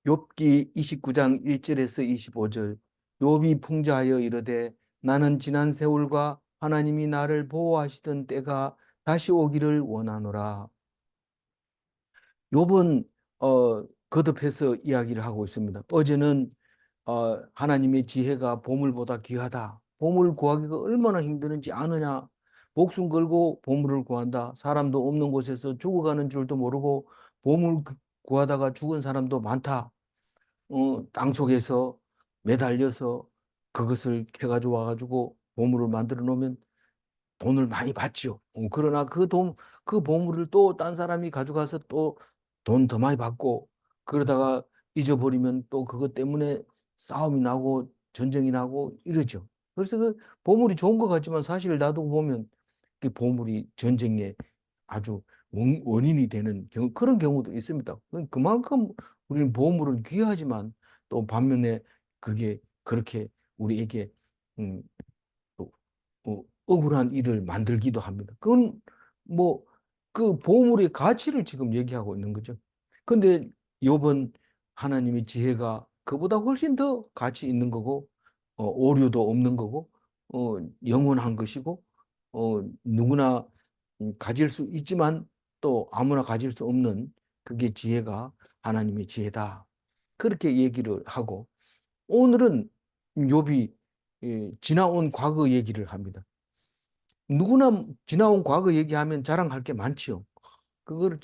욥기 29장 1절에서 25절. 욥이 풍자하여 이르되 나는 지난 세월과 하나님이 나를 보호하시던 때가 다시 오기를 원하노라. 욥은 거듭해서 이야기를 하고 있습니다. 어제는 하나님의 지혜가 보물보다 귀하다. 보물 구하기가 얼마나 힘드는지 아느냐. 목숨 걸고 보물을 구한다. 사람도 없는 곳에서 죽어가는 줄도 모르고 보물 구하다가 죽은 사람도 많다. 땅속에서 매달려서 그것을 캐가지고 와가지고 보물을 만들어 놓으면 돈을 많이 받지요. 그러나 그 보물을 또 딴 사람이 가져가서 또 돈 더 많이 받고 그러다가 잊어버리면 또 그것 때문에 싸움이 나고 전쟁이 나고 이러죠. 그래서 그 보물이 좋은 것 같지만 사실 놔두고 보면 그 보물이 전쟁의 아주 원인이 되는 그런 경우도 있습니다. 그만큼 우리는 보물은 귀하지만 또 반면에 그게 그렇게 우리에게 음, 또, 억울한 일을 만들기도 합니다. 그건 뭐 그 보물의 가치를 지금 얘기하고 있는 거죠. 근데 요번 하나님의 지혜가 그보다 훨씬 더 가치 있는 거고 오류도 없는 거고 영원한 것이고 누구나 가질 수 있지만 또 아무나 가질 수 없는 그게 지혜가 하나님의 지혜다. 그렇게 얘기를 하고 오늘은 욥이 지나온 과거 얘기를 합니다. 누구나 지나온 과거 얘기하면 자랑할 게 많지요. 그거를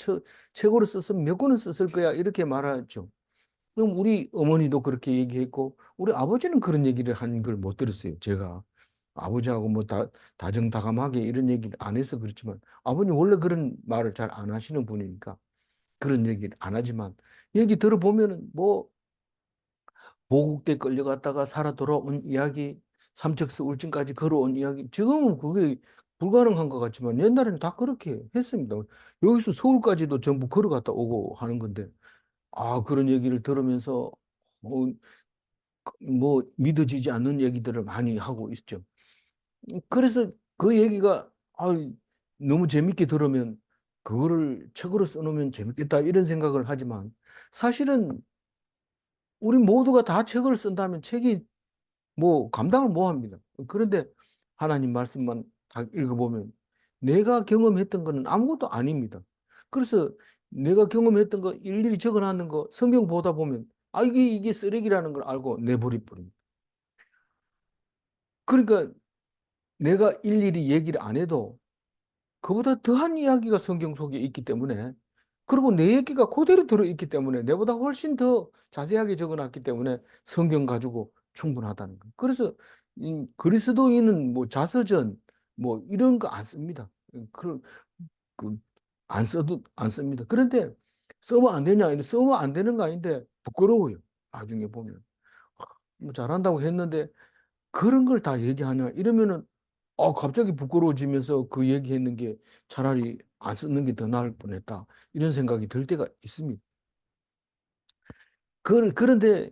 책으로 썼으면 몇 권은 썼을 거야 이렇게 말하죠. 그럼 우리 어머니도 그렇게 얘기했고 우리 아버지는 그런 얘기를 한 걸 못 들었어요. 제가 아버지하고 뭐 다정다감하게 이런 얘기를 안 해서 그렇지만 아버님 원래 그런 말을 잘 안 하시는 분이니까 그런 얘기를 안 하지만 얘기 들어보면은 뭐 보국대 끌려갔다가 살아 돌아온 이야기, 삼척서 울진까지 걸어온 이야기. 지금은 그게 불가능한 것 같지만 옛날에는 다 그렇게 했습니다. 여기서 서울까지도 전부 걸어갔다 오고 하는 건데, 그런 얘기를 들으면서 어, 뭐 믿어지지 않는 얘기들을 많이 하고 있죠. 그래서 그 얘기가 너무 재밌게 들으면 그거를 책으로 써놓으면 재밌겠다 이런 생각을 하지만 사실은 우리 모두가 다 책을 쓴다면 책이 뭐 감당을 못 합니다. 그런데 하나님 말씀만 다 읽어보면 내가 경험했던 거는 아무것도 아닙니다. 그래서 내가 경험했던 거 일일이 적어놨는 거 성경 보다 보면 이게 쓰레기라는 걸 알고 내버려 버립니다. 그러니까 내가 일일이 얘기를 안 해도 그보다 더한 이야기가 성경 속에 있기 때문에 그리고 내 얘기가 그대로 들어있기 때문에 내보다 훨씬 더 자세하게 적어놨기 때문에 성경 가지고 충분하다는 거예요. 그래서 이 그리스도인은 뭐 자서전 뭐 이런 거 안 씁니다. 그런 그 안 써도 안 씁니다. 그런데 써면 안 되냐? 써면 안 되는 거 아닌데 부끄러워요. 나중에 보면 뭐 잘한다고 했는데 그런 걸 다 얘기하냐? 이러면은 갑자기 부끄러워지면서 그 얘기했는 게 차라리 안 쓰는 게 더 나을 뻔했다. 이런 생각이 들 때가 있습니다. 그런데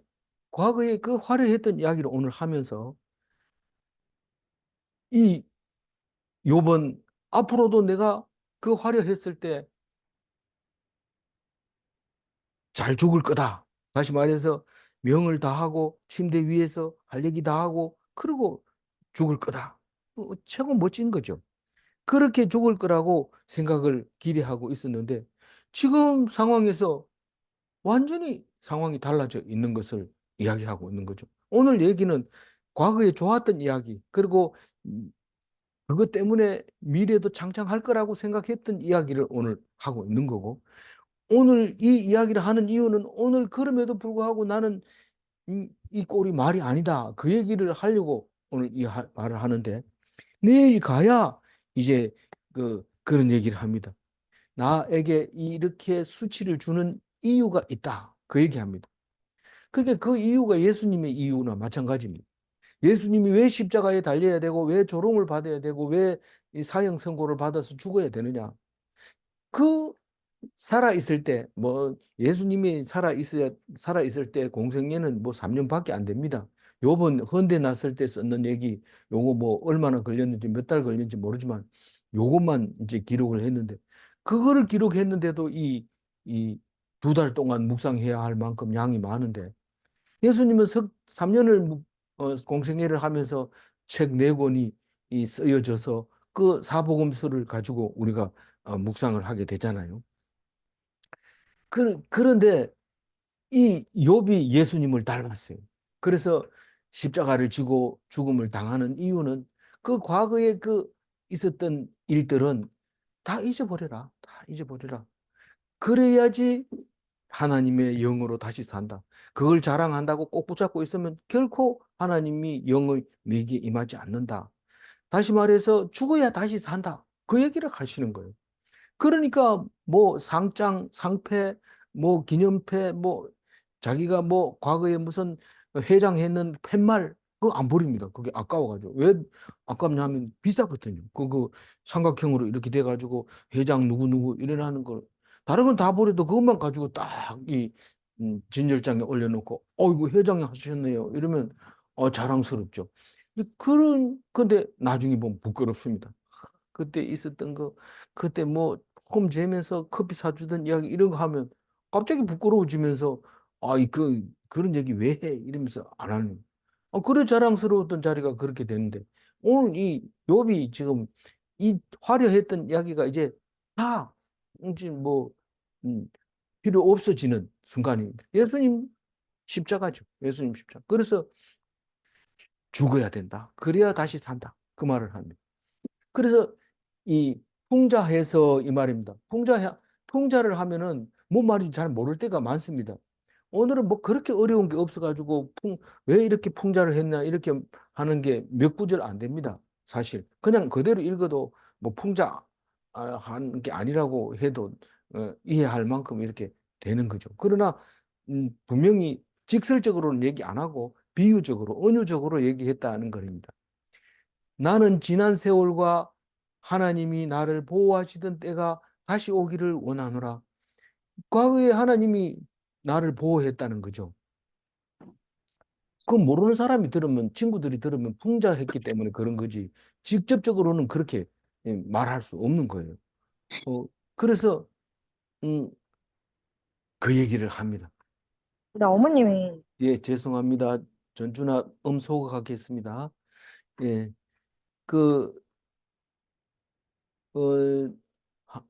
과거에 그 화려했던 이야기를 오늘 하면서 이 요번 앞으로도 내가 그 화려했을 때 잘 죽을 거다. 다시 말해서 명을 다하고 침대 위에서 할 얘기 다 하고 그러고 죽을 거다. 최고 멋진 거죠. 그렇게 죽을 거라고 생각을 기대하고 있었는데 지금 상황에서 완전히 상황이 달라져 있는 것을 이야기하고 있는 거죠. 오늘 얘기는 과거에 좋았던 이야기, 그리고 그것 때문에 미래도 창창할 거라고 생각했던 이야기를 오늘 하고 있는 거고, 오늘 이 이야기를 하는 이유는 오늘 그럼에도 불구하고 나는 이 꼴이 말이 아니다. 그 얘기를 하려고 오늘 말을 하는데, 내일 가야 이제 그런 얘기를 합니다. 나에게 이렇게 수치를 주는 이유가 있다. 그 얘기합니다. 그게 그 이유가 예수님의 이유나 마찬가지입니다. 예수님이 왜 십자가에 달려야 되고 왜 조롱을 받아야 되고 왜 이 사형 선고를 받아서 죽어야 되느냐. 그 살아 있을 때 뭐 예수님이 살아 있을 때 공생애는 뭐 3년밖에 안 됩니다. 요번 헌데 났을 때 썼는 얘기 요거 뭐 얼마나 걸렸는지 몇 달 걸렸는지 모르지만 요것만 이제 기록을 했는데 그거를 기록했는데도 이 2달 동안 묵상해야 할 만큼 양이 많은데 예수님은 3년을 공생애를 하면서 책 4권이 쓰여져서 그 사복음서를 가지고 우리가 묵상을 하게 되잖아요. 그런데 이 욥이 예수님을 닮았어요. 그래서 십자가를 지고 죽음을 당하는 이유는 그 과거에 그 있었던 일들은 다 잊어버려라. 다 잊어버려라. 그래야지 하나님의 영으로 다시 산다. 그걸 자랑한다고 꼭 붙잡고 있으면 결코 하나님이 영의 네게 임하지 않는다. 다시 말해서 죽어야 다시 산다. 그 얘기를 하시는 거예요. 그러니까 뭐 상장, 상패, 뭐 기념패, 뭐 자기가 뭐 과거에 무슨 회장했는 팻말 그거 안 버립니다. 그게 아까워가지고 왜 아깝냐면 비싸거든요. 그 삼각형으로 이렇게 돼가지고 회장 누구 누구 일어나는 걸 다른 건 다 버려도 그것만 가지고 딱 이 진열장에 올려놓고 이거 회장이 하셨네요. 이러면 자랑스럽죠. 그런 근데 나중에 보면 부끄럽습니다. 그때 있었던 거, 그때 뭐 조금 재면서 커피 사주던 이야기 이런 거 하면 갑자기 부끄러워지면서 그런 얘기 왜 해? 이러면서 안 하는. 그래 자랑스러웠던 자리가 그렇게 되는데 오늘 이 욥이 지금 이 화려했던 이야기가 이제 다 이제 뭐 음, 필요 없어지는 순간입니다. 예수님 십자가죠. 예수님 십자가. 그래서 죽어야 된다. 그래야 다시 산다. 그 말을 합니다. 그래서 이 풍자해서 이 말입니다. 풍자를 하면은 뭔 말인지 잘 모를 때가 많습니다. 오늘은 뭐 그렇게 어려운 게 없어가지고 왜 이렇게 풍자를 했나 이렇게 하는 게 몇 구절 안 됩니다. 사실 그냥 그대로 읽어도 뭐 풍자 하는 게 아니라고 해도 이해할 만큼 이렇게 되는 거죠. 그러나 분명히 직설적으로는 얘기 안 하고 비유적으로 은유적으로 얘기했다는 겁니다. 나는 지난 세월과 하나님이 나를 보호하시던 때가 다시 오기를 원하노라. 과거에 하나님이 나를 보호했다는 거죠. 그 모르는 사람이 들으면, 친구들이 들으면 풍자했기 때문에 그런 거지. 직접적으로는 그렇게 말할 수 없는 거예요. 어, 그래서 음, 그 얘기를 합니다. 근데 어머님이 예, 죄송합니다. 전준아 음소거하겠습니다. 예, 그 어, 하-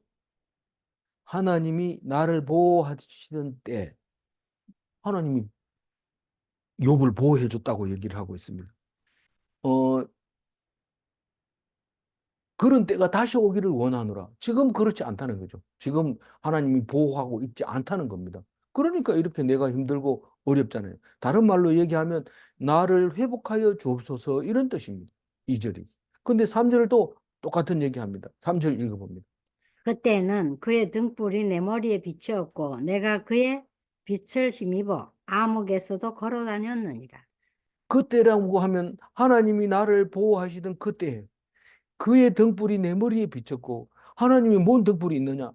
하나님이 나를 보호하시던 때 하나님이 욥을 보호해 줬다고 얘기를 하고 있습니다. 어, 그런 때가 다시 오기를 원하노라. 지금 그렇지 않다는 거죠. 지금 하나님이 보호하고 있지 않다는 겁니다. 그러니까 이렇게 내가 힘들고 어렵잖아요. 다른 말로 얘기하면 나를 회복하여 주옵소서 이런 뜻입니다. 2절이. 근데 3절도 똑같은 얘기합니다. 3절 읽어봅니다. 그때는 그의 등불이 내 머리에 비추었고 내가 그의 빛을 힘입어 암흑에서도 걸어 다녔느니라. 그때라고 하면 하나님이 나를 보호하시던 그때 그의 등불이 내 머리에 비쳤고 하나님이 뭔 등불이 있느냐?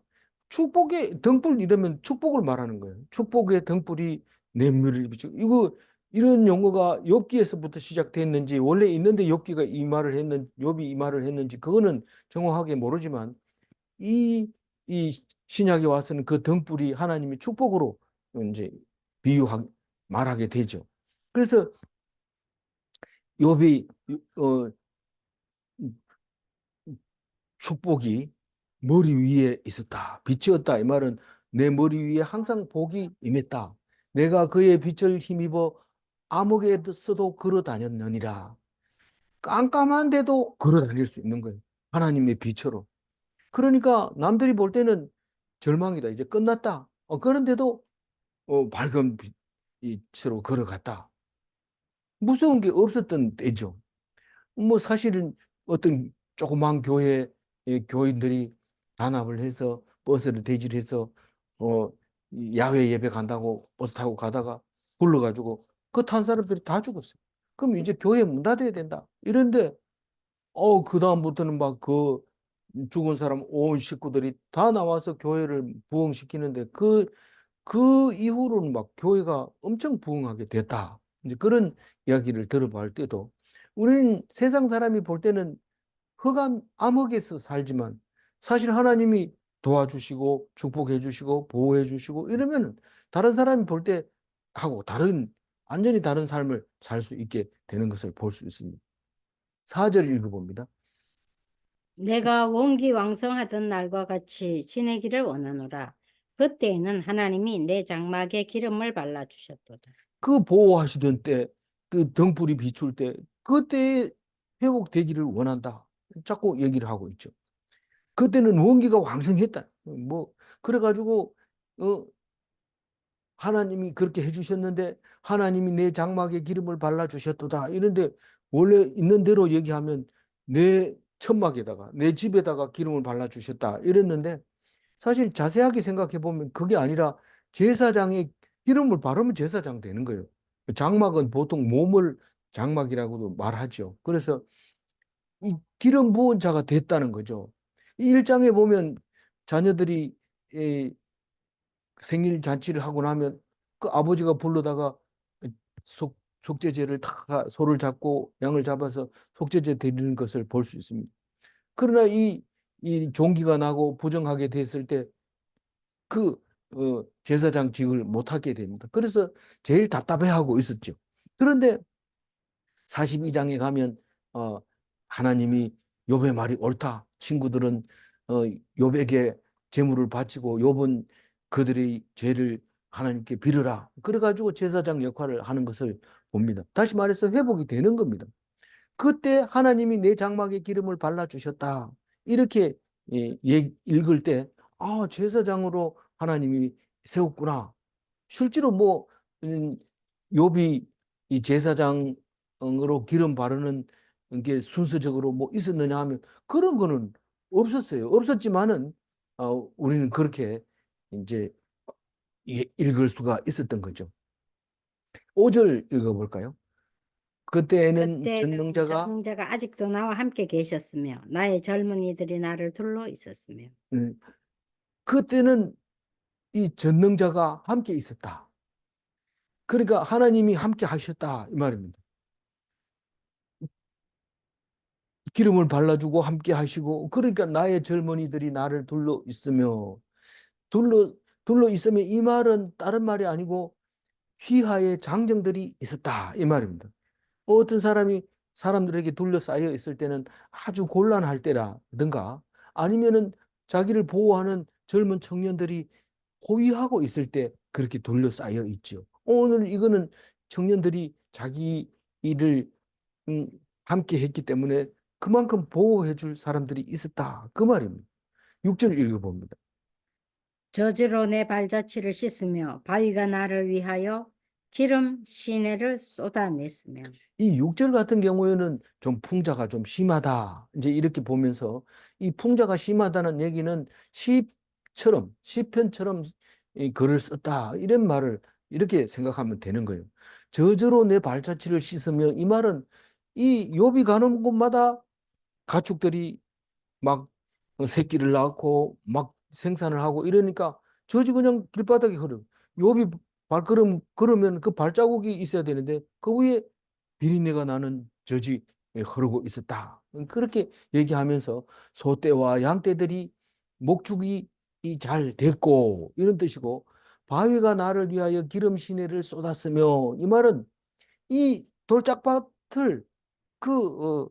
축복의 등불 이러면 축복을 말하는 거예요. 축복의 등불이 내 머리에 비치고 이거 이런 용어가 욥기에서부터 시작됐는지 원래 있는데 욥기가 이 말을 했는 욥이 이 말을 했는지 그거는 정확하게 모르지만 이 신약에 와서는 그 등불이 하나님의 축복으로 이제 비유하 말하게 되죠. 그래서 욥이 어, 축복이 머리 위에 있었다. 빛이었다. 이 말은 내 머리 위에 항상 복이 임했다. 내가 그의 빛을 힘입어 암흑에서도 걸어 다녔느니라. 깜깜한데도 걸어 다닐 수 있는 거예요. 하나님의 빛으로. 그러니까 남들이 볼 때는 절망이다. 이제 끝났다. 그런데도 밝은 빛으로 걸어갔다. 무서운 게 없었던 때죠. 뭐 사실은 어떤 조그만 교회 교인들이 단합을 해서 버스를 대질해서 어 야외 예배 간다고 버스 타고 가다가 불러가지고 그 탄 사람들이 다 죽었어요. 그럼 이제 교회 문 닫아야 된다. 이런데 그 다음부터는 막 그 죽은 사람 온 식구들이 다 나와서 교회를 부흥시키는데 그 이후로는 막 교회가 엄청 부흥하게 됐다. 이제 그런 이야기를 들어볼 때도 우리는 세상 사람이 볼 때는 흑암, 암흑에서 살지만 사실 하나님이 도와주시고 축복해 주시고 보호해 주시고 이러면 다른 사람이 볼 때 하고 완전히 다른 삶을 살 수 있게 되는 것을 볼 수 있습니다. 4절 읽어봅니다. 내가 원기왕성하던 날과 같이 지내기를 원하노라. 그때에는 하나님이 내 장막에 기름을 발라주셨도다. 그 보호하시던 때, 그 등불이 비출 때, 그때 회복되기를 원한다. 자꾸 얘기를 하고 있죠. 그때는 원기가 왕성했다. 뭐 그래가지고 하나님이 그렇게 해주셨는데 하나님이 내 장막에 기름을 발라주셨도다. 이런데 원래 있는 대로 얘기하면 내 천막에다가 내 집에다가 기름을 발라주셨다. 이랬는데 사실 자세하게 생각해 보면 그게 아니라 제사장에 기름을 바르면 제사장 되는 거예요. 장막은 보통 몸을 장막이라고도 말하죠. 그래서 이 기름 부은 자가 됐다는 거죠. 이 1장에 보면 자녀들이 이 생일 잔치를 하고 나면 그 아버지가 불러다가 속죄제를 다 소를 잡고 양을 잡아서 속죄제 드리는 것을 볼 수 있습니다. 그러나 이 종기가 나고 부정하게 됐을 때 그 제사장직을 못하게 됩니다. 그래서 제일 답답해하고 있었죠. 그런데 42장에 가면 하나님이 욥의 말이 옳다. 친구들은 욥에게 제물을 바치고 욥은 그들의 죄를 하나님께 빌어라. 그래가지고 제사장 역할을 하는 것을 봅니다. 다시 말해서 회복이 되는 겁니다. 그때 하나님이 내 장막에 기름을 발라주셨다. 이렇게 읽을 때 제사장으로 하나님이 세웠구나. 실제로 뭐 욥이 이 제사장으로 기름 바르는 게 순서적으로 뭐 있었느냐 하면 그런 거는 없었어요. 없었지만은 우리는 그렇게 이제 읽을 수가 있었던 거죠. 5절 읽어볼까요? 그때에는 그때는 전능자가 전능자가 아직도 나와 함께 계셨으며 나의 젊은이들이 나를 둘러 있었으며 음, 그때는 이 전능자가 함께 있었다. 그러니까 하나님이 함께 하셨다 이 말입니다. 기름을 발라주고 함께 하시고 그러니까 나의 젊은이들이 나를 둘러 있으며 둘러 있으며 이 말은 다른 말이 아니고 휘하의 장정들이 있었다 이 말입니다. 어떤 사람들에게 둘러싸여 있을 때는 아주 곤란할 때라든가 아니면은 자기를 보호하는 젊은 청년들이 호위하고 있을 때 그렇게 둘러싸여 있죠. 오늘 이거는 청년들이 자기 일을 음, 함께 했기 때문에 그만큼 보호해 줄 사람들이 있었다. 그 말입니다. 6절 읽어봅니다. 저주로 내 발자취를 씻으며 바위가 나를 위하여 기름 시내를 쏟아냈으며 이 6절 같은 경우에는 좀 풍자가 좀 심하다. 이제 이렇게 보면서 이 풍자가 심하다는 얘기는 시편처럼 이 글을 썼다. 이런 말을 이렇게 생각하면 되는 거예요. 저주로 내 발자취를 씻으며 이 말은 이 욥이 가는 곳마다 가축들이 막 새끼를 낳고 막 생산을 하고 이러니까 저지 그냥 길바닥에 흐르고 욥이 발걸음 걸으면 그 발자국이 있어야 되는데 그 위에 비린내가 나는 저지 흐르고 있었다. 그렇게 얘기하면서 소떼와 양떼들이 목축이 잘 됐고 이런 뜻이고 바위가 나를 위하여 기름 시내를 쏟았으며 이 말은 이 돌짝밭을 그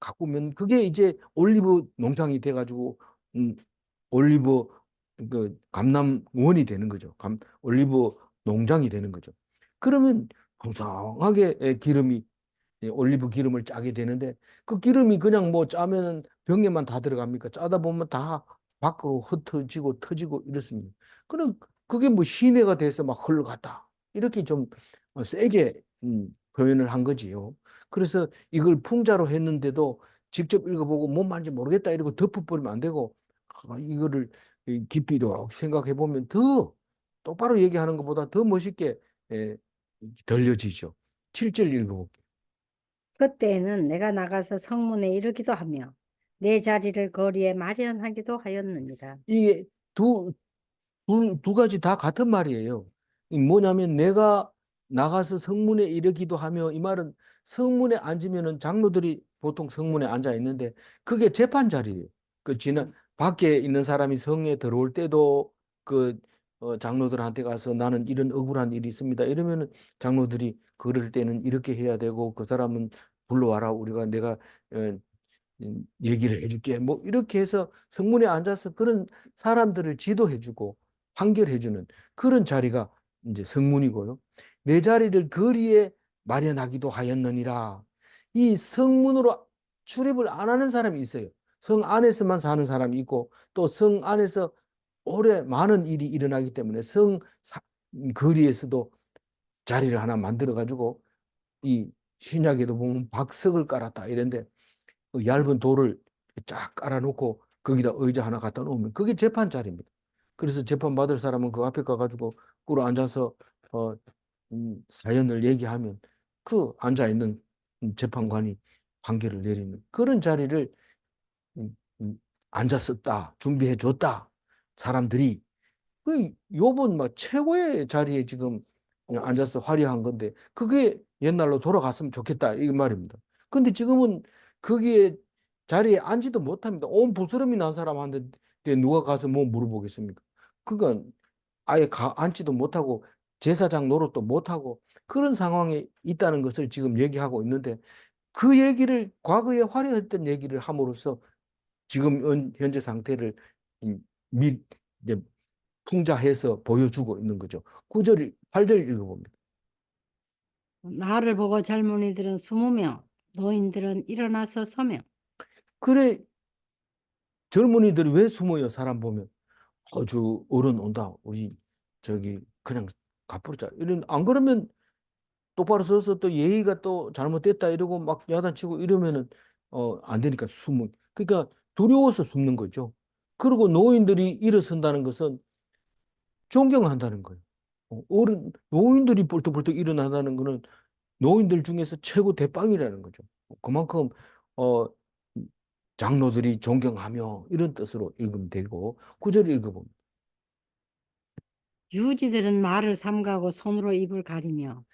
가꾸면 그게 이제 올리브 농장이 돼가지고 음, 올리브 그 감남원이 되는 거죠. 올리브 농장이 되는 거죠. 그러면 풍성하게 기름이 올리브 기름을 짜게 되는데 그 기름이 그냥 뭐 짜면 병에만 다 들어갑니까? 짜다 보면 다 밖으로 흩어지고 터지고 이렇습니다. 그럼 그게 뭐 시내가 돼서 막 흘러갔다. 이렇게 좀 세게 표현을 한 거지요. 그래서 이걸 풍자로 했는데도 직접 읽어보고 뭔 말인지 모르겠다 이러고 덮어버리면 안 되고 이거를 깊이 좀 생각해 보면 더 똑바로 얘기하는 것보다 더 멋있게 예, 들려지죠. 7절 읽어볼게요. 그때에는 내가 나가서 성문에 이르기도 하며 내 자리를 거리에 마련하기도 하였느니라. 이게 두 가지 다 같은 말이에요. 이 뭐냐면 내가 나가서 성문에 이르기도 하며 이 말은 성문에 앉으면은 장로들이 보통 성문에 앉아 있는데 그게 재판 자리예요. 그 밖에 있는 사람이 성에 들어올 때도 그 장로들한테 가서 나는 이런 억울한 일이 있습니다. 이러면은 장로들이 그럴 때는 이렇게 해야 되고 그 사람은 불러와라. 내가 어, 얘기를 해줄게. 뭐 이렇게 해서 성문에 앉아서 그런 사람들을 지도해주고 판결해주는 그런 자리가 이제 성문이고요. 내 자리를 거리에 마련하기도 하였느니라. 이 성문으로 출입을 안 하는 사람이 있어요. 성 안에서만 사는 사람이 있고 또 성 안에서 오래 많은 일이 일어나기 때문에 거리에서도 자리를 하나 만들어 가지고 이 신약에도 보면 박석을 깔았다 이런데 그 얇은 돌을 쫙 깔아놓고 거기다 의자 하나 갖다 놓으면 그게 재판 자리입니다. 그래서 재판 받을 사람은 그 앞에 가가지고 꿇어 앉아서 어, 사연을 얘기하면 그 앉아 있는 재판관이 판결을 내리는 그런 자리를 음, 앉았었다, 준비해 줬다. 사람들이 그 요번 막 최고의 자리에 지금 그냥 앉아서 화려한 건데 그게 옛날로 돌아갔으면 좋겠다 이 말입니다. 근데 지금은 거기에 자리에 앉지도 못합니다. 온 부스럼이 난 사람한테 누가 가서 뭐 물어보겠습니까? 그건 아예 앉지도 못하고 제사장 노릇도 못하고 그런 상황에 있다는 것을 지금 얘기하고 있는데 그 얘기를 과거에 화려했던 얘기를 함으로써 지금 현재 상태를 음, 미, 이제 풍자해서 보여주고 있는 거죠. 9절, 8절 읽어봅니다. 나를 보고 젊은이들은 숨으며 노인들은 일어나서 서며. 그래, 젊은이들이 왜 숨어요? 사람 보면. 저 어른 온다. 우리 저기 그냥 가버리자. 안 그러면 똑바로 서서 또 예의가 또 잘못됐다 이러고 막 야단치고 이러면은 안 되니까 숨은. 그러니까 두려워서 숨는 거죠. 그리고 노인들이 일어선다는 것은 존경한다는 거예요. 노인들이 벌떡벌떡 일어나다는 거는 노인들 중에서 최고 대빵이라는 거죠. 그만큼 어, 장로들이 존경하며 이런 뜻으로 읽으면 되고 구절 읽어봅니다. 유지들은 말을 삼가고 손으로 입을 가리며.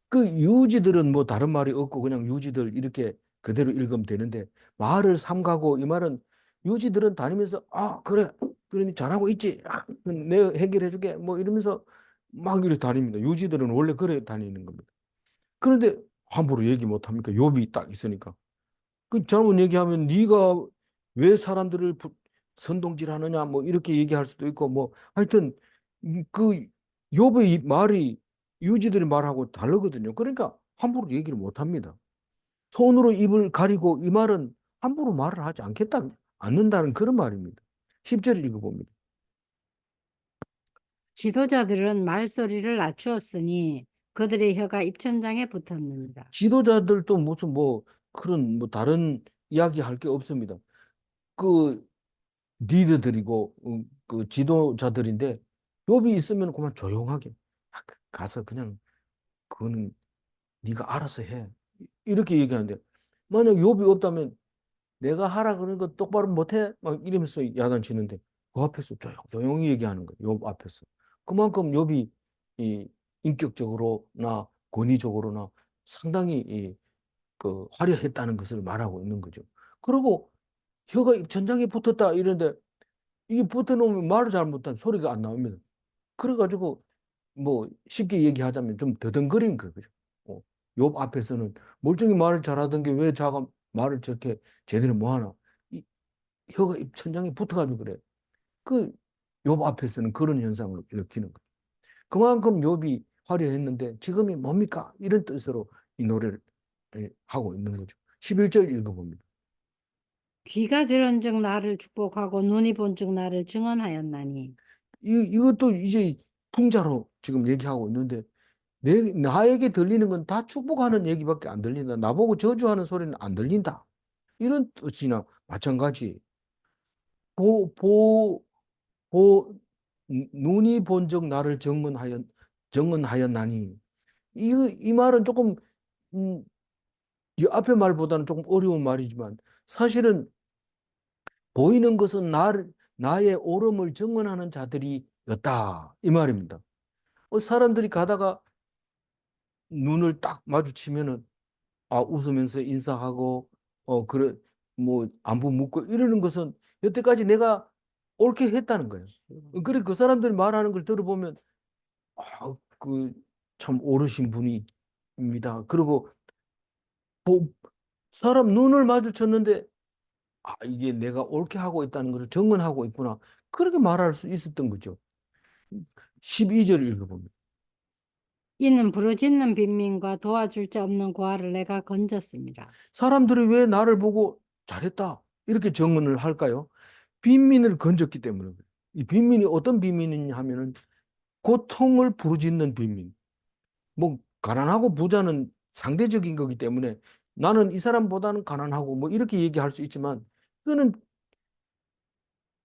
그 유지들은 뭐 다른 말이 없고 그냥 유지들 이렇게 그대로 읽으면 되는데 말을 삼가고 이 말은 유지들은 다니면서 그래 그러니 잘하고 있지 내가 해결해 줄게 뭐 이러면서 막 이렇게 다닙니다. 유지들은 원래 그래 다니는 겁니다. 그런데 함부로 얘기 못 합니까? 욥이 딱 있으니까. 그 잘못 얘기하면 네가 왜 사람들을 선동질하느냐 뭐 이렇게 얘기할 수도 있고 뭐 하여튼 그 욥의 이 말이 유지들의 말하고 다르거든요. 그러니까 함부로 얘기를 못 합니다. 손으로 입을 가리고 이 말은 함부로 말을 하지 않는다는 그런 말입니다. 10절 읽어봅니다. 지도자들은 말소리를 낮추었으니 그들의 혀가 입천장에 붙었느니라. 지도자들도 무슨 뭐 그런 뭐 다른 이야기 할 게 없습니다. 그 리더들이고 그 지도자들인데 욥이 있으면 그만 조용하게 가서 그냥 그거는 네가 알아서 해 이렇게 얘기하는데 만약 욥이 없다면 내가 하라 그러는 거 똑바로 못해 막 이러면서 야단치는데 그 앞에서 조용히 얘기하는 거예요. 욥 앞에서 그만큼 욥이 이 인격적으로나 권위적으로나 상당히 그 화려했다는 것을 말하고 있는 거죠. 그리고 혀가 입천장에 붙었다 이런데 이게 붙어놓으면 말을 잘못하면 소리가 안 나옵니다. 그래가지고 뭐 쉽게 얘기하자면 좀 더듬거린 거죠. 어, 욥 앞에서는 멀쩡히 말을 잘하던 게 왜 자가 말을 저렇게 제대로 못하나? 이 혀가 입천장에 붙어가지고 그래. 그 욥 앞에서는 그런 현상을 일으키는 거죠. 그만큼 욥이 화려했는데 지금이 뭡니까? 이런 뜻으로 이 노래를 하고 있는 거죠. 11절 읽어봅니다. 귀가 들은즉 나를 축복하고 눈이 본즉 나를 증언하였나니. 이것도 이제 풍자로 지금 얘기하고 있는데 나에게 들리는 건 다 축복하는 얘기밖에 안 들린다. 나보고 저주하는 소리는 안 들린다. 이런 뜻이나 마찬가지. 보, 보, 눈이 본즉 나를 정언하였나니. 이 말은 조금, 음, 이 앞에 말보다는 조금 어려운 말이지만 사실은 보이는 것은 나의 옳음을 증언하는 자들이었다. 이 말입니다. 사람들이 가다가 눈을 딱 마주치면은 웃으면서 인사하고 그래 뭐 안부 묻고 이러는 것은 여태까지 내가 옳게 했다는 거예요. 그래 그 사람들이 말하는 걸 들어보면 그 참 옳으신 분입니다. 그리고 보- 사람 눈을 마주쳤는데 이게 내가 옳게 하고 있다는 것을 증언하고 있구나. 그렇게 말할 수 있었던 거죠. 12절 읽어봅니다. 이는 부르짖는 빈민과 도와줄 자 없는 고아를 내가 건졌습니다. 사람들이 왜 나를 보고 잘했다 이렇게 증언을 할까요? 빈민을 건졌기 때문에 그래요. 이 빈민이 어떤 빈민이냐 하면은 고통을 부르짖는 빈민. 뭐 가난하고 부자는 상대적인 거기 때문에 나는 이 사람보다는 가난하고 뭐 이렇게 얘기할 수 있지만 그거는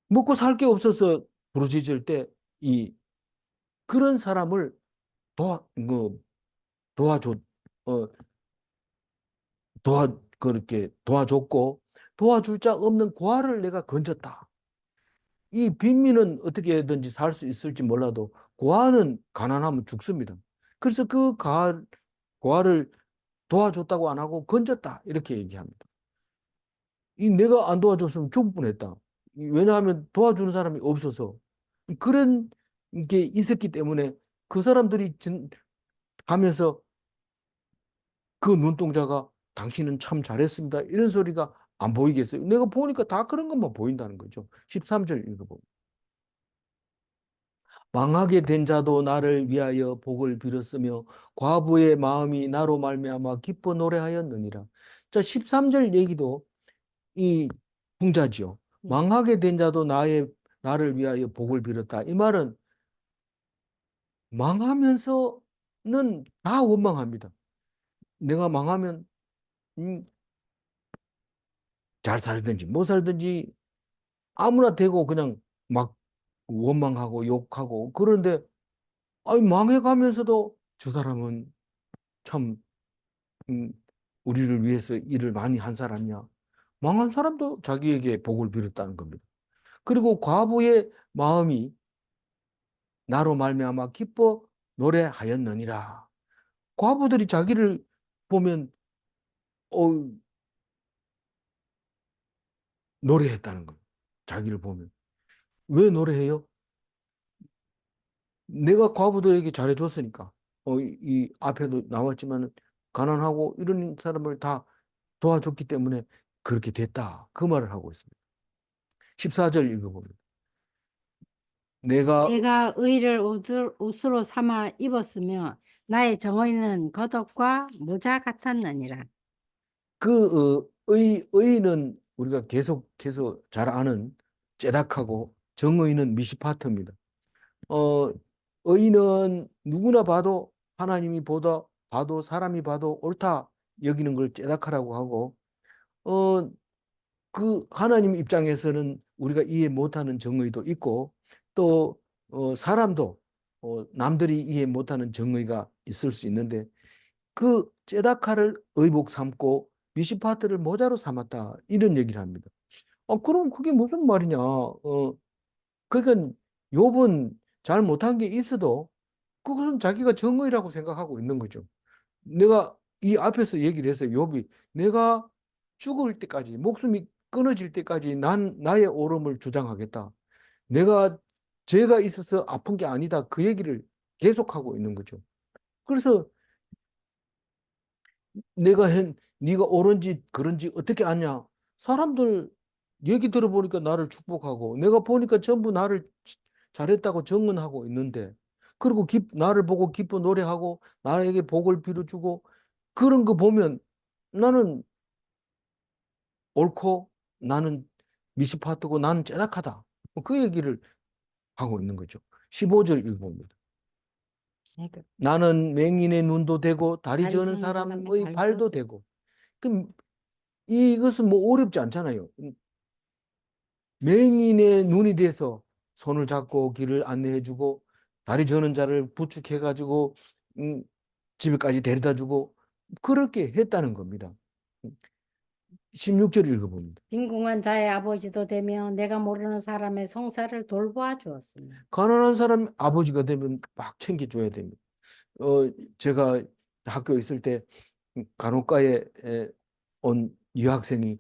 먹고 살 게 없어서 부르짖을 때 이 그런 사람을 뭐 도와줘 어 그렇게 도와줬고 도와줄 자 없는 고아를 내가 건졌다. 이 빈민은 어떻게든지 살 수 있을지 몰라도 고아는 가난하면 죽습니다. 그래서 그 고아를 도와줬다고 안 하고 건졌다 이렇게 얘기합니다. 이 내가 안 도와줬으면 죽을 뻔했다. 왜냐하면 도와주는 사람이 없어서 그런 게 있었기 때문에 그 사람들이 가면서 그 눈동자가 당신은 참 잘했습니다. 이런 소리가 안 보이겠어요? 내가 보니까 다 그런 것만 보인다는 거죠. 13절 읽어보면. 망하게 된 자도 나를 위하여 복을 빌었으며 과부의 마음이 나로 말미암아 기뻐 노래하였느니라. 자, 13절 얘기도 이 풍자지요. 망하게 된 자도 나를 위하여 복을 빌었다. 이 말은 망하면서는 다 원망합니다. 내가 망하면 음, 잘 살든지 못 살든지 아무나 되고 그냥 막 원망하고 욕하고 그런데 망해가면서도 저 사람은 참 음, 우리를 위해서 일을 많이 한 사람이야. 망한 사람도 자기에게 복을 빌었다는 겁니다. 그리고 과부의 마음이 나로 말미암아 기뻐 노래하였느니라. 과부들이 자기를 보면 어, 노래했다는 거예요. 자기를 보면. 왜 노래해요? 내가 과부들에게 잘해줬으니까. 이 앞에도 나왔지만 가난하고 이런 사람을 다 도와줬기 때문에 그렇게 됐다. 그 말을 하고 있습니다. 14절 읽어봅니다. 내가 내가 의를 옷으로 삼아 입었으며 나의 정의는 겉옷과 모자 같았느니라. 의는 우리가 계속해서 잘 아는 제닥하고 정의는 미시파트입니다. 어, 의는 누구나 봐도 하나님이 봐도 사람이 봐도 옳다 여기는 걸 제닥하라고 하고 어, 그 하나님 입장에서는 우리가 이해 못하는 정의도 있고 또 사람도 남들이 이해 못하는 정의가 있을 수 있는데 그 제다카를 의복 삼고 미시파트를 모자로 삼았다 이런 얘기를 합니다. 그럼 그게 무슨 말이냐? 그러니까 욥은 잘 못한 게 있어도 그것은 자기가 정의라고 생각하고 있는 거죠. 내가 이 앞에서 얘기를 했어요. 욥이 내가 죽을 때까지 목숨이 끊어질 때까지 난 나의 옳음을 주장하겠다. 내가 죄가 있어서 아픈 게 아니다. 그 얘기를 계속하고 있는 거죠. 그래서 네가 옳은지 그런지 어떻게 아냐? 사람들 얘기 들어보니까 나를 축복하고 내가 보니까 전부 나를 잘했다고 증언하고 있는데 그리고 나를 보고 기뻐 노래하고 나에게 복을 빌어주고 그런 거 보면 나는 옳고 나는 미시파트고 나는 째락하다. 그 얘기를 하고 있는 거죠. 15절 읽어봅니다. 나는 맹인의 눈도 되고 다리 저는 사람의 발도 되고. 그럼 이것은 뭐 어렵지 않잖아요. 맹인의 눈이 돼서 손을 잡고 길을 안내해주고 다리 저는 자를 부축해가지고 음, 집에까지 데려다주고 그렇게 했다는 겁니다. 16절 읽어봅니다. 빈궁한 자의 아버지도 되며 내가 모르는 사람의 성사를 돌보아 주었습니다. 가난한 사람 아버지가 되면 막 챙겨줘야 됩니다. 제가 학교에 있을 때 간호과에 온 여학생이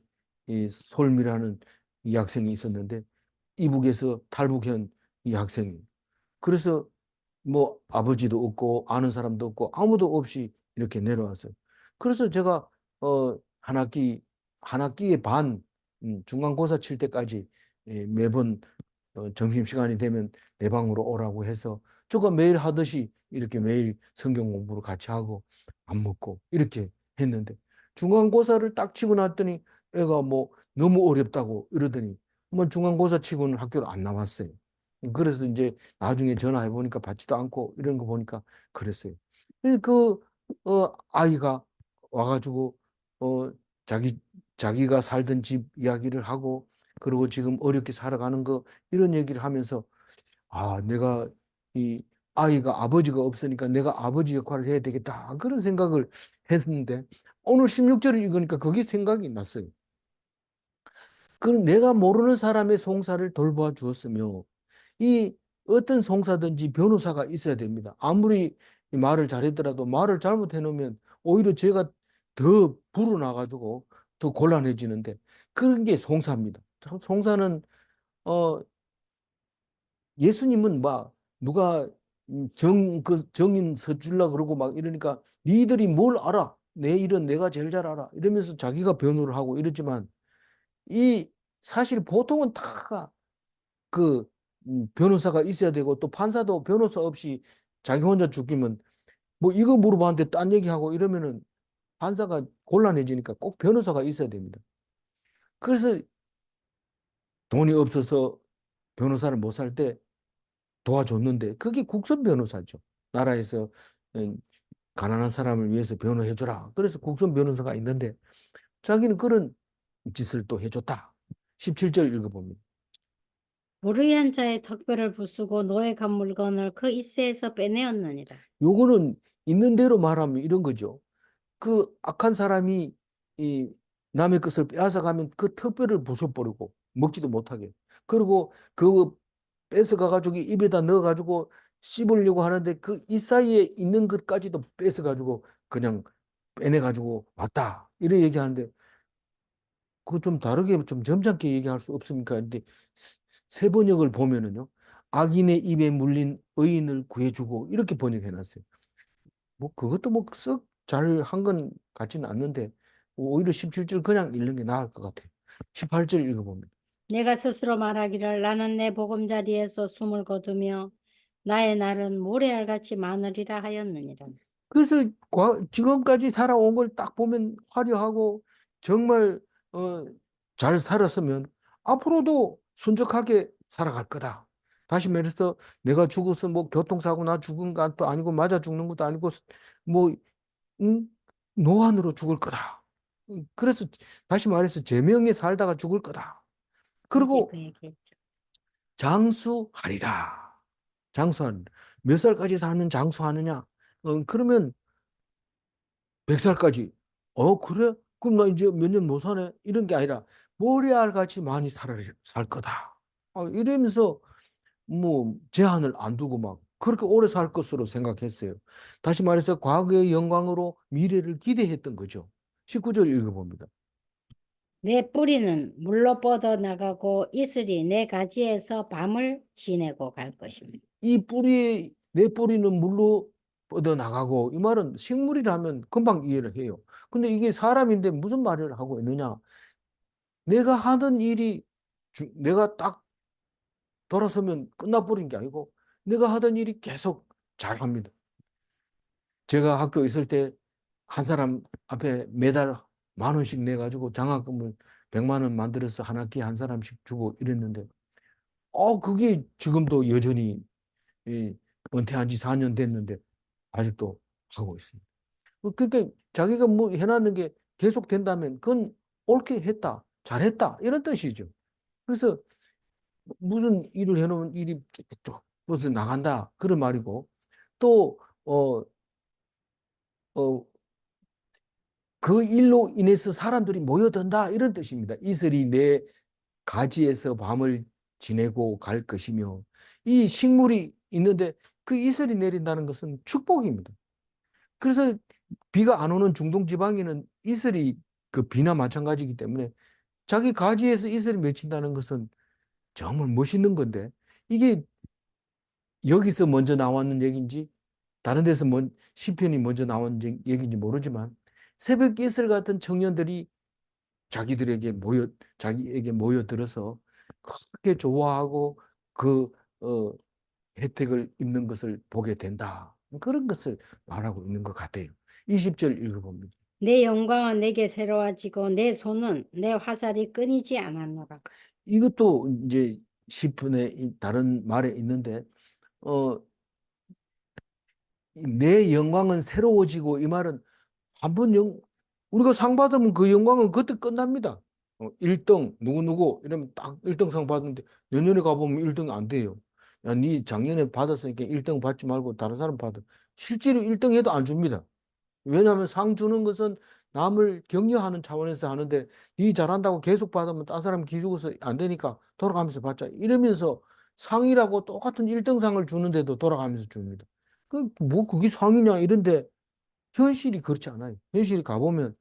이 솔미라는 이 학생이 있었는데 이북에서 탈북한 이 학생이. 그래서 뭐 아버지도 없고 아는 사람도 없고 아무도 없이 이렇게 내려왔어요. 그래서 제가 한 학기에 반 중간고사 칠 때까지 매번 점심시간이 되면 내 방으로 오라고 해서 저가 매일 하듯이 이렇게 매일 성경 공부를 같이 하고 밥 먹고 이렇게 했는데 중간고사를 딱 치고 났더니 애가 뭐 너무 어렵다고 이러더니 뭐 중간고사 치고는 학교를 안 나왔어요. 그래서 이제 나중에 전화해 보니까 받지도 않고 이런 거 보니까 그랬어요. 그 아이가 와가지고 어 자기 자기가 살던 집 이야기를 하고 그리고 지금 어렵게 살아가는 거 이런 얘기를 하면서 아 내가 이 아이가 아버지가 없으니까 내가 아버지 역할을 해야 되겠다 그런 생각을 했는데 오늘 16절을 읽으니까 그게 생각이 났어요. 그럼 내가 모르는 사람의 송사를 돌봐 주었으며 이 어떤 송사든지 변호사가 있어야 됩니다. 아무리 이 말을 잘했더라도 말을 잘못해 놓으면 오히려 제가 더 불어나가지고 더 곤란해지는데 그런 게 송사입니다. 참 송사는 어 예수님은 막 누가 그 정인 서줄라 그러고 막 이러니까 니들이 뭘 알아? 내 일은 내가 제일 잘 알아. 이러면서 자기가 변호를 하고 이러지만 이 사실 보통은 다 그 변호사가 있어야 되고 또 판사도 변호사 없이 자기 혼자 죽이면 뭐 이거 물어봤는데 딴 얘기하고 이러면은 판사가 곤란해지니까 꼭 변호사가 있어야 됩니다. 그래서 돈이 없어서 변호사를 못 살 때 도와줬는데 그게 국선 변호사죠. 나라에서 음, 가난한 사람을 위해서 변호해줘라. 그래서 국선 변호사가 있는데 자기는 그런 짓을 또 해줬다. 17절 읽어봅니다. 불의한 자의 턱뼈를 부수고 노예 간 물건을 그 이세에서 빼내었느니라. 요거는 있는 대로 말하면 이런 거죠. 그 악한 사람이 이 남의 것을 빼앗아가면 그 턱뼈를 부숴버리고 먹지도 못하게. 그리고 그 뺏어가가지고 입에다 넣어가지고 씹으려고 하는데 그 이 사이에 있는 것까지도 뺏어가지고 그냥 빼내가지고 왔다. 이래 얘기하는데 그거 좀 다르게 좀 점잖게 얘기할 수 없습니까? 근데 세 번역을 보면은요. 악인의 입에 물린 의인을 구해주고 이렇게 번역해놨어요. 뭐 그것도 뭐 썩 잘 한 건 같지는 않는데 오히려 17절 그냥 읽는 게 나을 것 같아요. 18절 읽어봅니다. 내가 스스로 말하기를 나는 내 보금자리에서 숨을 거두며 나의 날은 모래알같이 많으리라 하였느니라. 그래서 지금까지 살아온 걸 딱 보면 화려하고 정말 어, 잘 살았으면 앞으로도 순적하게 살아갈 거다. 다시 말해서 내가 죽어서 뭐 교통사고 나 죽은 것도 아니고 맞아 죽는 것도 아니고 뭐 음, 노안으로 죽을 거다. 그래서 다시 말해서 제명에 살다가 죽을 거다. 이제 그리고 그 얘기. 장수하리라. 장수하는 몇 살까지 사는 장수하느냐? 그러면 100살까지. 그래? 그럼 나 이제 몇 년 못 사네? 이런 게 아니라 모래알 같이 많이 살 거다. 이러면서 뭐 제한을 안 두고 막 그렇게 오래 살 것으로 생각했어요. 다시 말해서 과거의 영광으로 미래를 기대했던 거죠. 19절 읽어봅니다. 내 뿌리는 물로 뻗어 나가고 이슬이 내 가지에서 밤을 지내고 갈 것입니다. 내 뿌리는 물로 뻗어나가고, 이 말은 식물이라면 금방 이해를 해요. 근데 이게 사람인데 무슨 말을 하고 있느냐? 내가 하던 일이, 내가 딱 돌아서면 끝나버린 게 아니고, 내가 하던 일이 계속 잘합니다. 제가 학교에 있을 때 한 사람 앞에 매달 10,000원씩 내가지고 장학금을 100만 원 만들어서 한 학기에 한 사람씩 주고 이랬는데, 그게 지금도 여전히 은퇴한 지 4년 됐는데 아직도 하고 있습니다. 그러니까 자기가 뭐 해놨는 게 계속 된다면 그건 옳게 했다, 잘했다 이런 뜻이죠. 그래서 무슨 일을 해놓으면 일이 쭉쭉 벌써 나간다 그런 말이고 또 어, 그 일로 인해서 사람들이 모여든다 이런 뜻입니다. 이슬이 내 가지에서 밤을 지내고 갈 것이며 이 식물이 있는데 그 이슬이 내린다는 것은 축복입니다. 그래서 비가 안 오는 중동 지방에는 이슬이 그 비나 마찬가지이기 때문에 자기 가지에서 이슬이 맺힌다는 것은 정말 멋있는 건데 이게 여기서 먼저 나왔는 얘기인지 다른 데서 시편이 먼저 나온 얘기인지 모르지만 새벽 이슬 같은 청년들이 자기에게 모여들어서 크게 좋아하고 그 어, 혜택을 입는 것을 보게 된다. 그런 것을 말하고 있는 것 같아요. 20절 읽어봅니다. 내 영광은 내게 새로워지고 내 손은 내 화살이 끊이지 않았노라. 이것도 이제 시편의 다른 말에 있는데 어, 내 영광은 새로워지고 이 말은 한번 우리가 상 받으면 그 영광은 그때 끝납니다. 1등 누구누구 이러면 딱 1등 상 받는데 내년에 가보면 1등 안 돼요. 야, 네 작년에 받았으니까 1등 받지 말고 다른 사람 받아. 실제로 1등 해도 안 줍니다. 왜냐하면 상 주는 것은 남을 격려하는 차원에서 하는데 네 잘한다고 계속 받으면 딴 사람 기죽어서 안 되니까 돌아가면서 받자. 이러면서 상이라고 똑같은 1등상을 주는데도 돌아가면서 줍니다. 뭐 그게 상이냐 이런데 현실이 그렇지 않아요. 현실이 가보면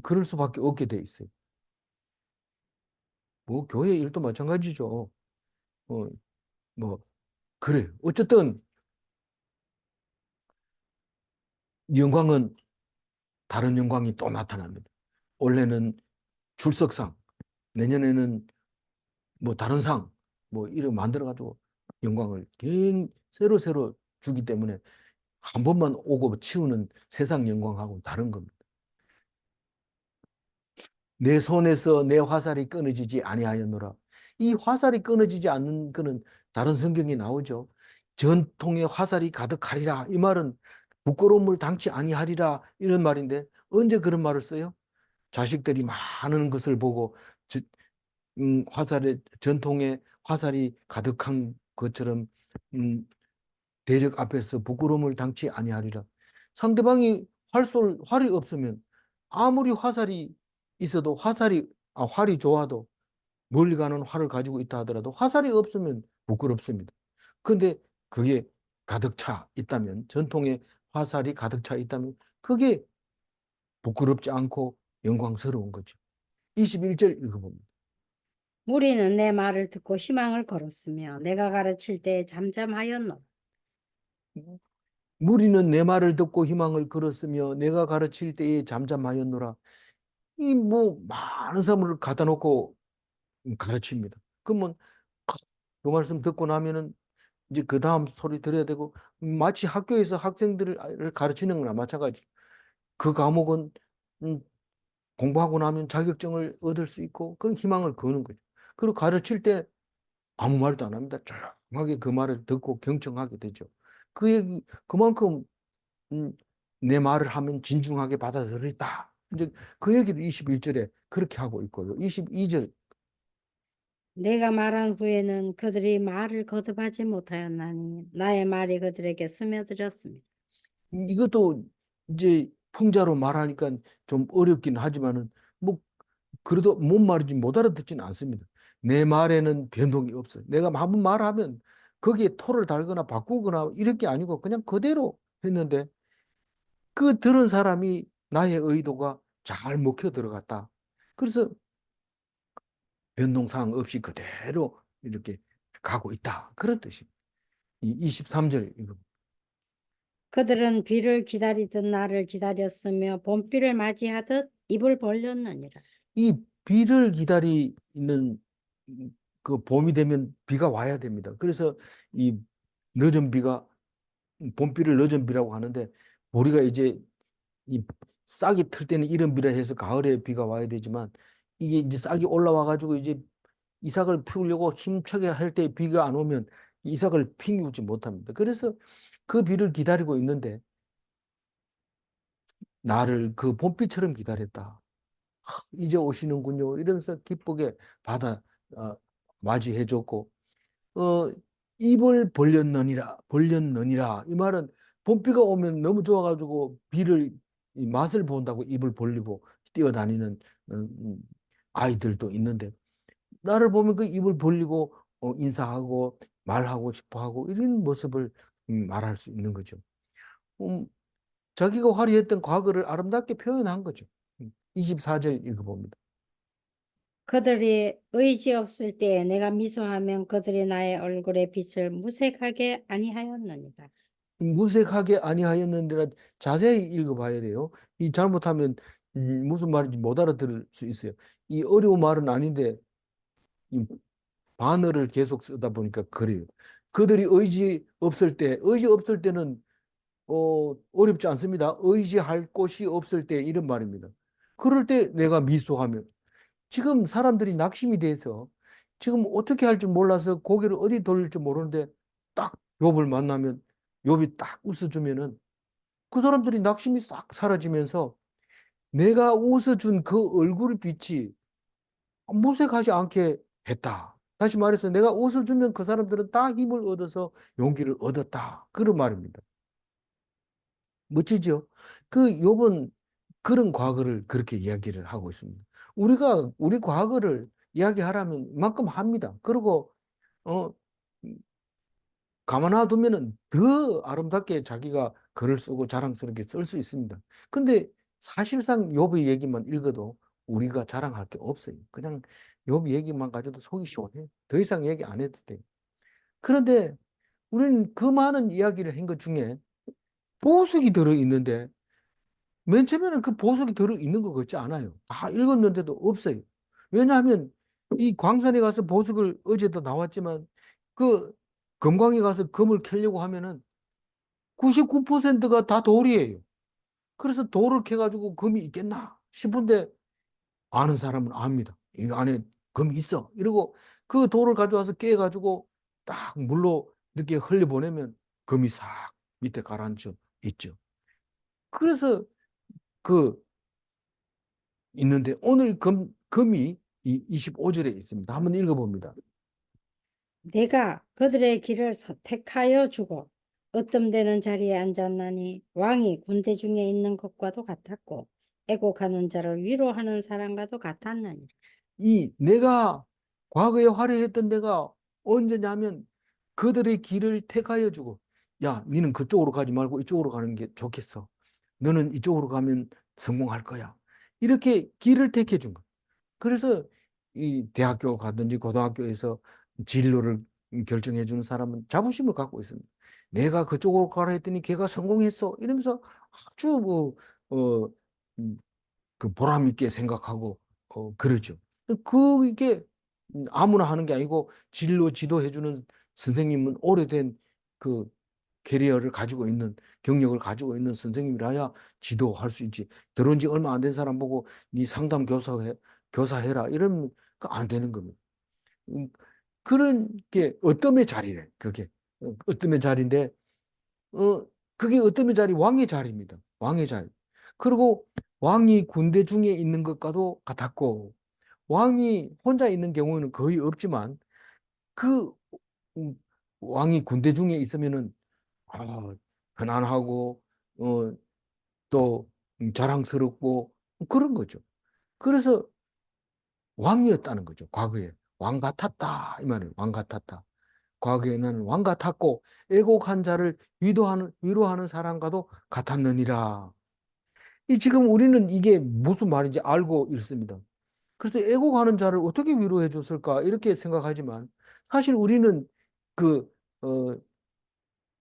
그럴 수밖에 없게 돼 있어요. 뭐 교회 일도 마찬가지죠. 어, 뭐 그래요. 어쨌든 영광은 다른 영광이 또 나타납니다. 올해는 출석상, 내년에는 뭐 다른 상, 뭐 이런 만들어가지고 영광을 새로 주기 때문에 한 번만 오고 치우는 세상 영광하고 다른 겁니다. 내 손에서 내 화살이 끊어지지 아니하였노라. 이 화살이 끊어지지 않는 거는 다른 성경에 나오죠. 전통의 화살이 가득하리라. 이 말은 부끄러움을 당치 아니하리라. 이런 말인데 언제 그런 말을 써요? 자식들이 많은 것을 보고 전통의 화살이 가득한 것처럼 음, 대적 앞에서 부끄러움을 당치 아니하리라. 상대방이 활이 없으면 아무리 화살이 있어도 활이 좋아도 멀리 가는 활을 가지고 있다 하더라도 화살이 없으면 부끄럽습니다. 그런데 그게 가득 차 있다면 전통의 화살이 가득 차 있다면 그게 부끄럽지 않고 영광스러운 거죠. 21절 읽어봅니다. 무리는 내 말을 듣고 희망을 걸었으며 내가 가르칠 때 잠잠하였노라. 무리는 내 말을 듣고 희망을 걸었으며 내가 가르칠 때에 잠잠하였노라. 이 뭐 많은 사람을 갖다 놓고 가르칩니다. 그러면 그 말씀 듣고 나면은 이제 그 다음 소리 들어야 되고 마치 학교에서 학생들을 가르치는 거나 마찬가지. 그 과목은 음, 공부하고 나면 자격증을 얻을 수 있고 그런 희망을 거는 거죠. 그리고 가르칠 때 아무 말도 안 합니다. 조용하게 그 말을 듣고 경청하게 되죠. 그만큼 음, 내 말을 하면 진중하게 받아들였다. 이제 그 얘기도 21절에 그렇게 하고 있고요. 22절 내가 말한 후에는 그들이 말을 거듭하지 못하였나니 나의 말이 그들에게 스며들었습니다. 이것도 이제 풍자로 말하니까 좀 어렵긴 하지만은 뭐 그래도 뭔 말인지 못 알아듣지는 않습니다. 내 말에는 변동이 없어요. 내가 한번 말하면 거기에 토를 달거나 바꾸거나 이럴 게 아니고 그냥 그대로 했는데 그 들은 사람이 나의 의도가 잘 먹혀 들어갔다. 그래서 변동사항 없이 그대로 이렇게 가고 있다. 그런 뜻입니다. 이 23절 이거. 그들은 비를 기다리듯 나를 기다렸으며 봄비를 맞이하듯 입을 벌렸느니라. 이 비를 기다리는 그 봄이 되면 비가 와야 됩니다. 그래서 이 늦은 비가 봄비를 늦은 비라고 하는데 우리가 이제 이 싹이 틀 때는 이른 비라 해서 가을에 비가 와야 되지만 이게 이제 싹이 올라와 가지고 이제 이삭을 피우려고 힘차게 할 때 비가 안 오면 이삭을 피우지 못합니다. 그래서 그 비를 기다리고 있는데 나를 그 봄비처럼 기다렸다. 이제 오시는군요. 이러면서 기쁘게 받아 어, 맞이해 줬고 입을 벌렸느니라 이 말은 봄비가 오면 너무 좋아가지고 이 맛을 본다고 입을 벌리고 뛰어다니는 음, 아이들도 있는데 나를 보면 그 입을 벌리고 인사하고 말하고 싶어하고 이런 모습을 말할 수 있는 거죠. 음, 자기가 화려했던 과거를 아름답게 표현한 거죠. 24절 읽어봅니다. 그들이 의지 없을 때에 내가 미소하면 그들이 나의 얼굴의 빛을 무색하게 아니하였느니라. 무색하게 아니하였느니라 자세히 읽어봐야 돼요. 이 잘못하면 무슨 말인지 못 알아들을 수 있어요. 이 어려운 말은 아닌데 이 반어를 계속 쓰다 보니까 그래요. 그들이 의지 없을 때는 어렵지 않습니다. 의지할 곳이 없을 때 이런 말입니다. 그럴 때 내가 미소하면 지금 사람들이 낙심이 돼서 지금 어떻게 할지 몰라서 고개를 어디 돌릴지 모르는데 딱 욥을 만나면 욥이 딱 웃어주면은 그 사람들이 낙심이 싹 사라지면서 내가 웃어준 그 얼굴 빛이 무색하지 않게 했다. 다시 말해서 내가 웃어주면 그 사람들은 다 힘을 얻어서 용기를 얻었다. 그런 말입니다. 멋지죠? 그 욥은 그런 과거를 그렇게 이야기를 하고 있습니다. 우리가 우리 과거를 이야기하라면 이만큼 합니다. 그리고 어 가만 놔두면은 더 아름답게 자기가 글을 쓰고 자랑스럽게 쓸 수 있습니다. 근데 사실상 욥의 얘기만 읽어도 우리가 자랑할 게 없어요. 그냥 욥 얘기만 가져도 속이 시원해요. 더 이상 얘기 안 해도 돼요. 그런데 우리는 그 많은 이야기를 한 것 중에 보석이 들어 있는데 맨 처음에는 그 보석이 들어 있는 것 같지 않아요. 다 읽었는데도 없어요. 왜냐하면 이 광산에 가서 보석을 어제도 나왔지만 그 금광에 가서 금을 캐려고 하면은 99%가 다 돌이에요. 그래서 돌을 캐가지고 금이 있겠나 싶은데 아는 사람은 압니다. 이 안에 금이 있어. 이러고 그 돌을 가져와서 깨가지고 딱 물로 이렇게 흘려보내면 금이 싹 밑에 가라앉혀 있죠. 그래서 그 있는데 오늘 금이 이 25절에 있습니다. 한번 읽어봅니다. 내가 그들의 길을 택하여 주고 으뜸되는 자리에 앉았나니 왕이 군대 중에 있는 것과도 같았고 애곡하는 자를 위로하는 사람과도 같았느니. 이 내가 과거에 화려했던 데가 언제냐면 그들의 길을 택하여 주고 야, 니는 그쪽으로 가지 말고 이쪽으로 가는 게 좋겠어. 너는 이쪽으로 가면 성공할 거야. 이렇게 길을 택해 준 거야. 그래서 이 대학교 가든지 고등학교에서 진로를 결정해 주는 사람은 자부심을 갖고 있습니다. 내가 그쪽으로 가라 했더니 걔가 성공했어. 이러면서 아주 어, 음, 그 보람 있게 생각하고 그러죠. 그게 아무나 하는 게 아니고 진로 지도해 주는 선생님은 오래된 그 캐리어를 가지고 있는 경력을 가지고 있는 선생님이라야 지도할 수 있지. 들어온 지 얼마 안 된 사람 보고 네 상담 교사해라 이러면 안 되는 겁니다. 음, 그런 게 어뜸의 자리래. 그게 어뜸의 자리인데 그게 어뜸의 자리 왕의 자리입니다. 왕의 자리. 그리고 왕이 군대 중에 있는 것과도 같았고 왕이 혼자 있는 경우는 거의 없지만 그 음, 왕이 군대 중에 있으면은 아, 편안하고 또 자랑스럽고 그런 거죠. 그래서 왕이었다는 거죠. 과거에 왕 같았다 이 말이에요. 왕 같았다. 과거에는 왕 같았고 애곡한 자를 위로하는 사람과도 같았느니라. 이 지금 우리는 이게 무슨 말인지 알고 있습니다. 그래서 애곡하는 자를 어떻게 위로해 줬을까 이렇게 생각하지만 사실 우리는 그 어,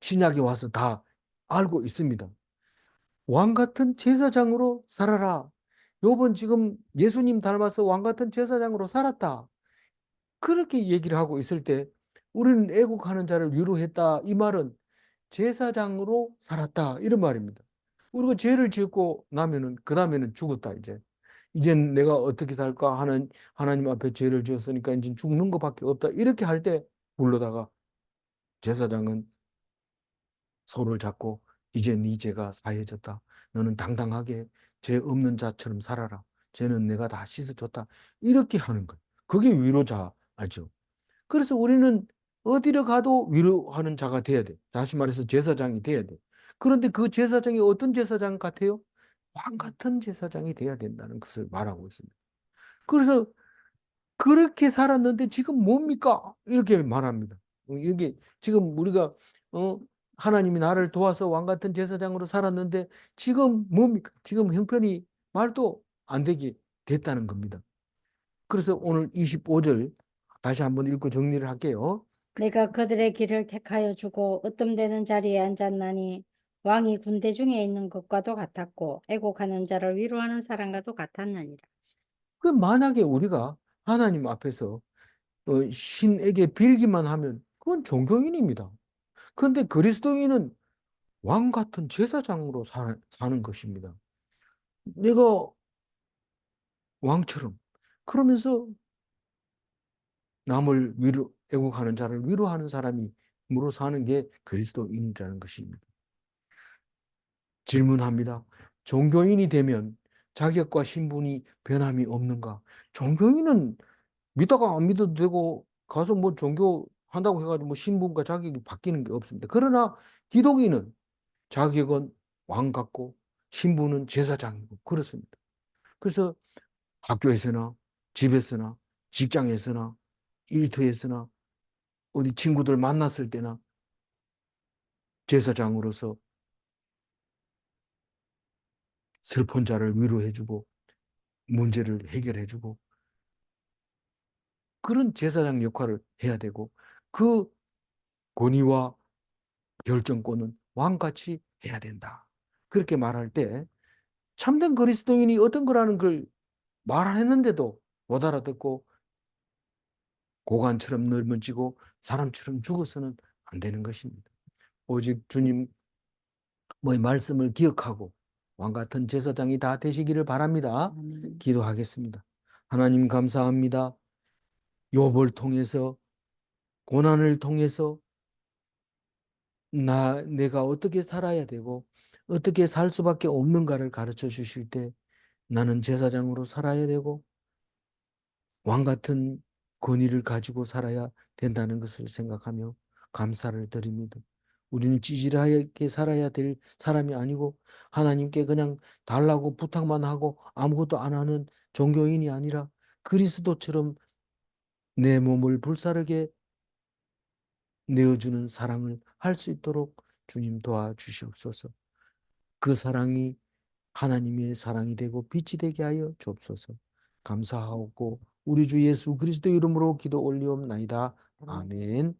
신약에 와서 다 알고 있습니다. 왕 같은 제사장으로 살아라. 요번 지금 예수님 닮아서 왕 같은 제사장으로 살았다. 그렇게 얘기를 하고 있을 때 우리는 애국하는 자를 위로했다. 이 말은 제사장으로 살았다. 이런 말입니다. 우리가 죄를 짓고 나면은 그 다음에는 죽었다 이제. 이젠 내가 어떻게 살까 하는 하나님 앞에 죄를 지었으니까 이제 죽는 것밖에 없다. 이렇게 할 때 불러다가 제사장은 손을 잡고 이제 네 죄가 사해졌다. 너는 당당하게 죄 없는 자처럼 살아라. 죄는 내가 다 씻어줬다. 이렇게 하는 거예요. 그게 위로자 알죠? 그래서 우리는 어디로 가도 위로하는 자가 돼야 돼. 다시 말해서 제사장이 돼야 돼. 그런데 그 제사장이 어떤 제사장 같아요? 왕 같은 제사장이 돼야 된다는 것을 말하고 있습니다. 그래서 그렇게 살았는데 지금 뭡니까? 이렇게 말합니다. 이게 지금 우리가 어 하나님이 나를 도와서 왕 같은 제사장으로 살았는데 지금 뭡니까? 지금 형편이 말도 안 되게 됐다는 겁니다. 그래서 오늘 25절 다시 한번 읽고 정리를 할게요. 내가 그들의 길을 택하여 주고 어떤 데는 자리에 앉았나니 왕이 군대 중에 있는 것과도 같았고 애곡하는 자를 위로하는 사람과도 같았느니라. 그 만약에 우리가 하나님 앞에서 신에게 빌기만 하면 그건 종교인입니다. 그런데 그리스도인은 왕 같은 제사장으로 사는 것입니다. 내가 왕처럼 그러면서 남을 애국하는 자를 위로하는 사람으로 사는 게 그리스도인이라는 것입니다. 질문합니다. 종교인이 되면 자격과 신분이 변함이 없는가? 종교인은 믿다가 안 믿어도 되고 가서 뭐 종교 한다고 해가지고 뭐 신분과 자격이 바뀌는 게 없습니다. 그러나 기독인은 자격은 왕 같고 신분은 제사장이고 그렇습니다. 그래서 학교에서나 집에서나 직장에서나 일터에서나 어디 친구들 만났을 때나 제사장으로서 슬픈 자를 위로해주고 문제를 해결해주고 그런 제사장 역할을 해야 되고 그 권위와 결정권은 왕같이 해야 된다. 그렇게 말할 때 참된 그리스도인이 어떤 거라는 걸 말했는데도 못 알아듣고 고관처럼 넓어지고 사람처럼 죽어서는 안 되는 것입니다. 오직 주님 뭐의 말씀을 기억하고 왕 같은 제사장이 다 되시기를 바랍니다. 기도하겠습니다. 하나님 감사합니다. 욥을 통해서 고난을 통해서 내가 어떻게 살아야 되고 어떻게 살 수밖에 없는가를 가르쳐 주실 때 나는 제사장으로 살아야 되고 왕 같은 권위를 가지고 살아야 된다는 것을 생각하며 감사를 드립니다. 우리는 찌질하게 살아야 될 사람이 아니고 하나님께 그냥 달라고 부탁만 하고 아무것도 안 하는 종교인이 아니라 그리스도처럼 내 몸을 불사르게 내어주는 사랑을 할 수 있도록 주님 도와주시옵소서. 그 사랑이 하나님의 사랑이 되고 빛이 되게 하여 주옵소서. 감사하고 우리 주 예수 그리스도 이름으로 기도 올리옵나이다. 아멘.